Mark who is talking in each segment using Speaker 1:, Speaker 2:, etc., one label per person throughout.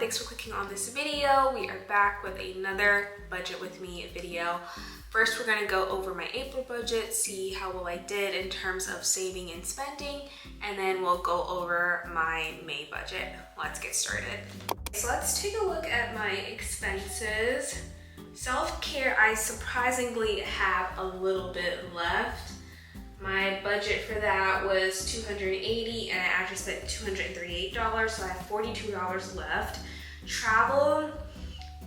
Speaker 1: thanks for clicking on this video. We are back with another Budget With Me video. First, we're gonna go over my April budget, see how well I did in terms of saving and spending, and then we'll go over my May budget. Let's get started. So let's take a look at my expenses. Self-care, I surprisingly have a little bit left. My budget for that was $280 and I actually spent $238, so I have $42 left. Travel,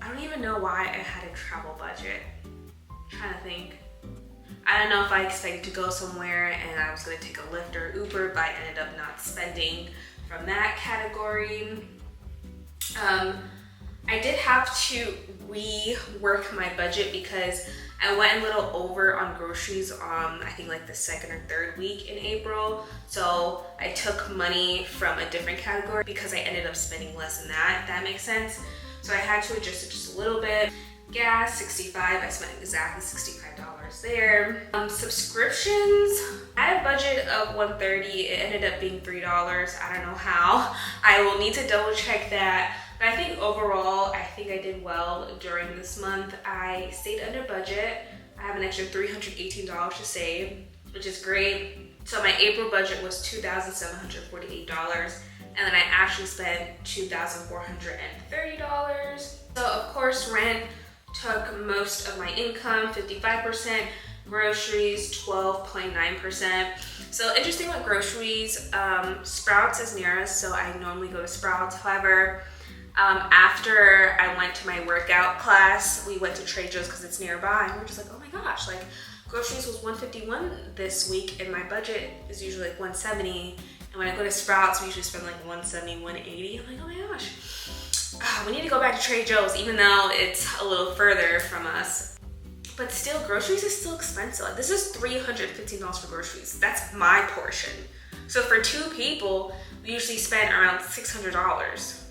Speaker 1: I don't even know why I had a travel budget. I'm trying to think. I don't know if I expected to go somewhere and I was gonna take a Lyft or Uber, but I ended up not spending from that category. I did have to rework my budget because I went a little over on groceries I think like the second or third week in April. So I took money from a different category because I ended up spending less than that, if that makes sense. So I had to adjust it just a little bit. Gas, $65, I spent exactly $65 there. Subscriptions, I had a budget of $130, it ended up being $3, I don't know how. I will need to double check that. But I think overall, I think I did well during this month. I stayed under budget. I have an extra $318 to save, which is great. So my April budget was $2,748, and then I actually spent $2,430. So of course, rent took most of my income, 55%, groceries, 12.9%. So interesting with groceries, Sprouts is nearest, so I normally go to Sprouts. However, after I went to my workout class, we went to Trader Joe's because it's nearby, and we're just like, oh my gosh, like groceries was $151 this week, and my budget is usually like $170. And when I go to Sprouts, we usually spend like $170, $180. I'm like, oh my gosh, we need to go back to Trader Joe's, even though it's a little further from us. But still, groceries is still expensive. Like, this is $315 for groceries. That's my portion. So for two people, we usually spend around $600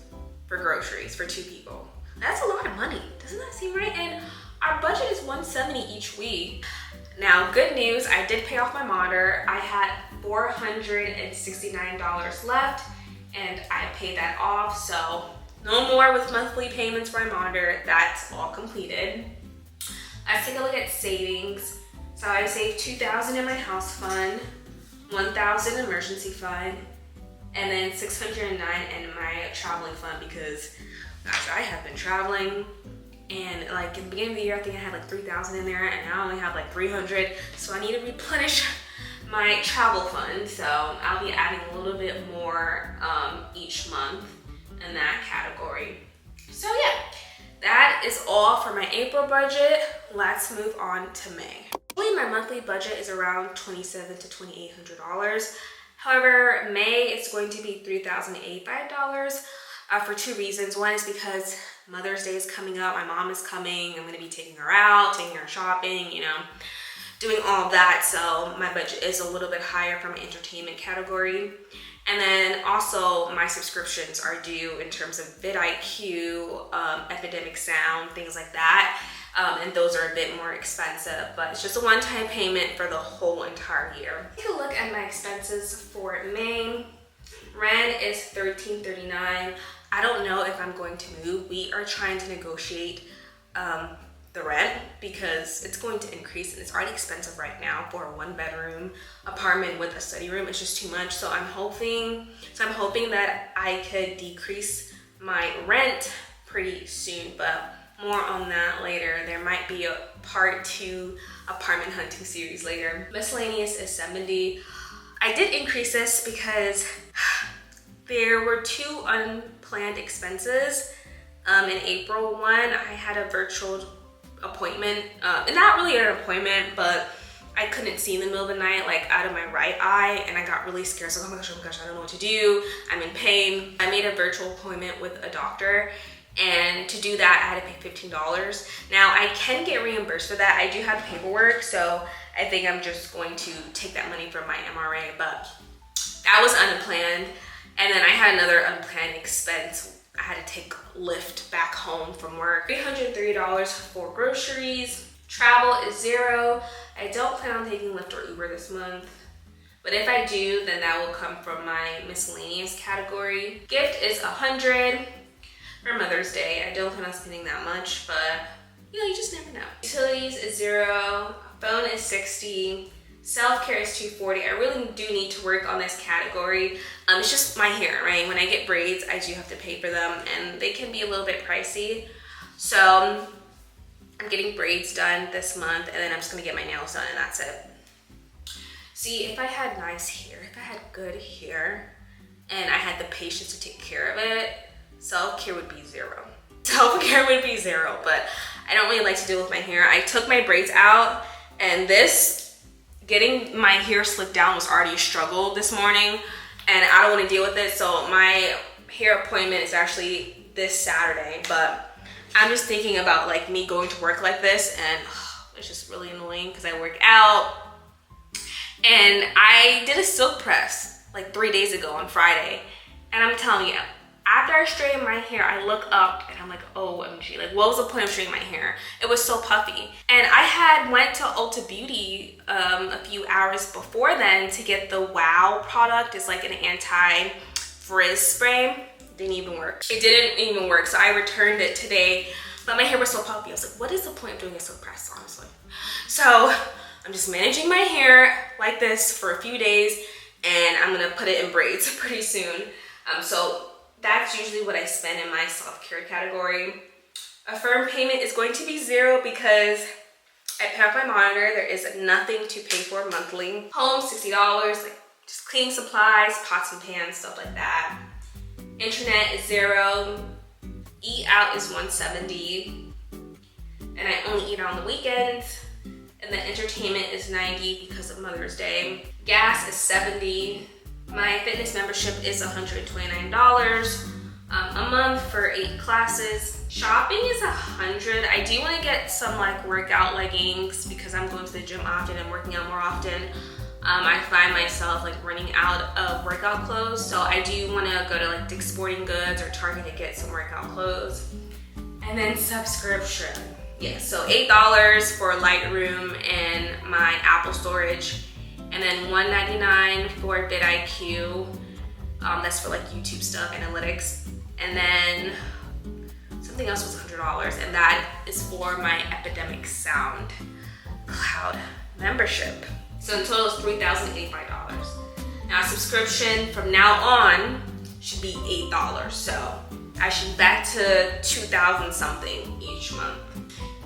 Speaker 1: for groceries for two people. That's a lot of money. Doesn't that seem right? And our budget is $170 each week. Now, good news, I did pay off my monitor. I had $469 left and I paid that off. So no more with monthly payments for my monitor. That's all completed. Let's take a look at savings. So I saved $2,000 in my house fund, $1,000 emergency fund, and then $609 in my traveling fund because, gosh, I have been traveling, and like in the beginning of the year, I think I had like 3,000 in there, and now I only have like 300. So I need to replenish my travel fund. So I'll be adding a little bit more each month in that category. So yeah, that is all for my April budget. Let's move on to May. My monthly budget is around $2,700 to $2,800. However, May is going to be $3,085 for two reasons. One is because Mother's Day is coming up. My mom is coming. I'm going to be taking her out, taking her shopping, you know, doing all of that. So my budget is a little bit higher from my entertainment category. And then also my subscriptions are due in terms of vidIQ, Epidemic Sound, things like that. And those are a bit more expensive, but it's just a one-time payment for the whole entire year. Take a look at my expenses for May. Rent is $1,339. I don't know if I'm going to move. We are trying to negotiate the rent because it's going to increase, and it's already expensive right now for a one-bedroom apartment with a study room. It's just too much. So I'm hoping that I could decrease my rent pretty soon, but more on that later. There might be a part 2 apartment hunting series later. Miscellaneous is $70. I did increase this because there were two unplanned expenses. In April, one, I had a virtual appointment, and not really an appointment, but I couldn't see in the middle of the night, like out of my right eye, and I got really scared. So, oh my gosh, I don't know what to do. I'm in pain. I made a virtual appointment with a doctor, and to do that, I had to pay $15. Now, I can get reimbursed for that. I do have paperwork, so I think I'm just going to take that money from my MRA, but that was unplanned. And then I had another unplanned expense. I had to take Lyft back home from work. $303 for groceries. Travel is $0. I don't plan on taking Lyft or Uber this month, but if I do, then that will come from my miscellaneous category. Gift is $100. for Mother's Day. I don't plan on spending that much, but you know, you just never know. Utilities is 0, phone is 60, self-care is 240. I really do need to work on this category. It's just my hair, right? When I get braids, I do have to pay for them, and they can be a little bit pricey. So I'm getting braids done this month, and then I'm just gonna get my nails done, and that's it. See, if I had nice hair, if I had good hair, and I had the patience to take care of it, self-care would be 0. Self-care would be 0, but I don't really like to deal with my hair. I took my braids out, and getting my hair slicked down was already a struggle this morning, and I don't want to deal with it. So my hair appointment is actually this Saturday, but I'm just thinking about like me going to work like this, and it's just really annoying because I work out. And I did a silk press like 3 days ago on Friday, and I'm telling you, after I straighten my hair, I look up and I'm like, OMG, like what was the point of straightening my hair? It was so puffy. And I had went to Ulta Beauty a few hours before then to get the Wow product. It's like an anti-frizz spray. Didn't even work. It didn't even work, so I returned it today, but my hair was so puffy. I was like, what is the point of doing a silk press, honestly? So I'm just managing my hair like this for a few days, and I'm gonna put it in braids pretty soon. So that's usually what I spend in my self-care category. Affirm payment is going to be 0 because I pay off my monitor. There is nothing to pay for monthly. Home, $60, like just cleaning supplies, pots and pans, stuff like that. Internet is 0. Eat out is $170. And I only eat on the weekends. And then entertainment is $90 because of Mother's Day. Gas is $70. My fitness membership is $129 a month for 8 classes. Shopping is $100. I do want to get some like workout leggings because I'm going to the gym often and working out more often. I find myself like running out of workout clothes, so I do want to go to like Dick's Sporting Goods or Target to get some workout clothes. And then subscription. Yeah, so $8 for Lightroom and my Apple storage. And then $199 for vidIQ. That's for like YouTube stuff, analytics. And then something else was $100, and that is for my Epidemic Sound Cloud membership. So in total it's $3,085. Now subscription from now on should be $8. So I should be back to $2,000 something each month.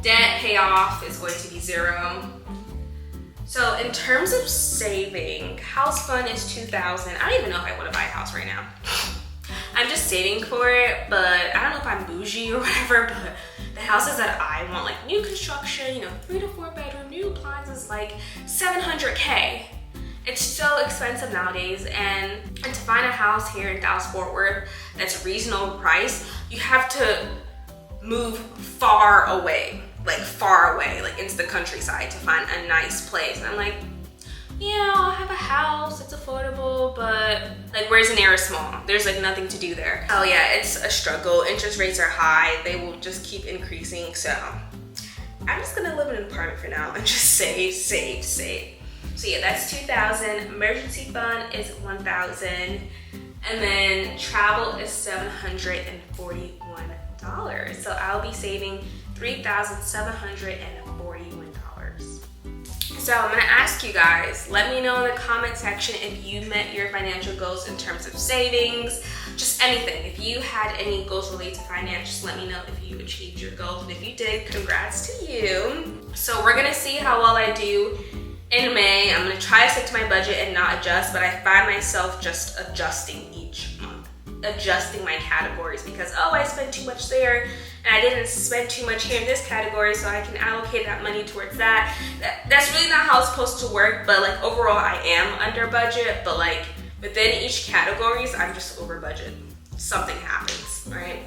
Speaker 1: Debt payoff is going to be 0. So in terms of saving, house fund is $2,000. I don't even know if I want to buy a house right now. I'm just saving for it, but I don't know if I'm bougie or whatever, but the houses that I want, like new construction, you know, 3 to 4 bedroom, new appliances, like $700K. It's so expensive nowadays, and to find a house here in Dallas-Fort Worth that's reasonable price, you have to move far away, like into the countryside to find a nice place. And I'm like, yeah, I'll have a house, it's affordable, but like where's an area small? There's like nothing to do there. Oh yeah, it's a struggle. Interest rates are high. They will just keep increasing. So I'm just gonna live in an apartment for now and just save. So yeah, that's $2,000. Emergency fund is $1,000. And then travel is $741. So I'll be saving $3,741. So I'm gonna ask you guys, let me know in the comment section if you met your financial goals in terms of savings, just anything. If you had any goals related to finance, just let me know if you achieved your goals. And if you did, congrats to you. So we're gonna see how well I do in May. I'm gonna try to stick to my budget and not adjust, but I find myself just adjusting each month, adjusting my categories because, oh, I spent too much there and I didn't spend too much here in this category, so I can allocate that money towards that. That's really not how it's supposed to work, but like overall I am under budget, but like within each categories, I'm just over budget. Something happens, right?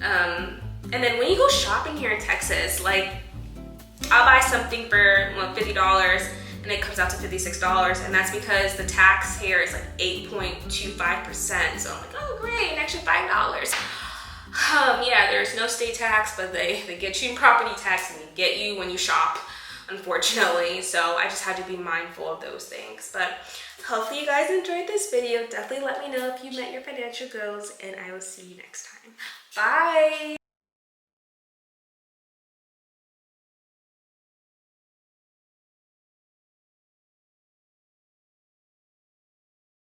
Speaker 1: And then when you go shopping here in Texas, like I'll buy something for $50 and it comes out to $56, and that's because the tax here is like 8.25%. So I'm like, oh great, an extra $5. Yeah, there's no state tax, but they get you in property tax and they get you when you shop, unfortunately. So I just had to be mindful of those things. But hopefully you guys enjoyed this video. Definitely let me know if you met your financial goals, and I will see you next time. Bye. Bye.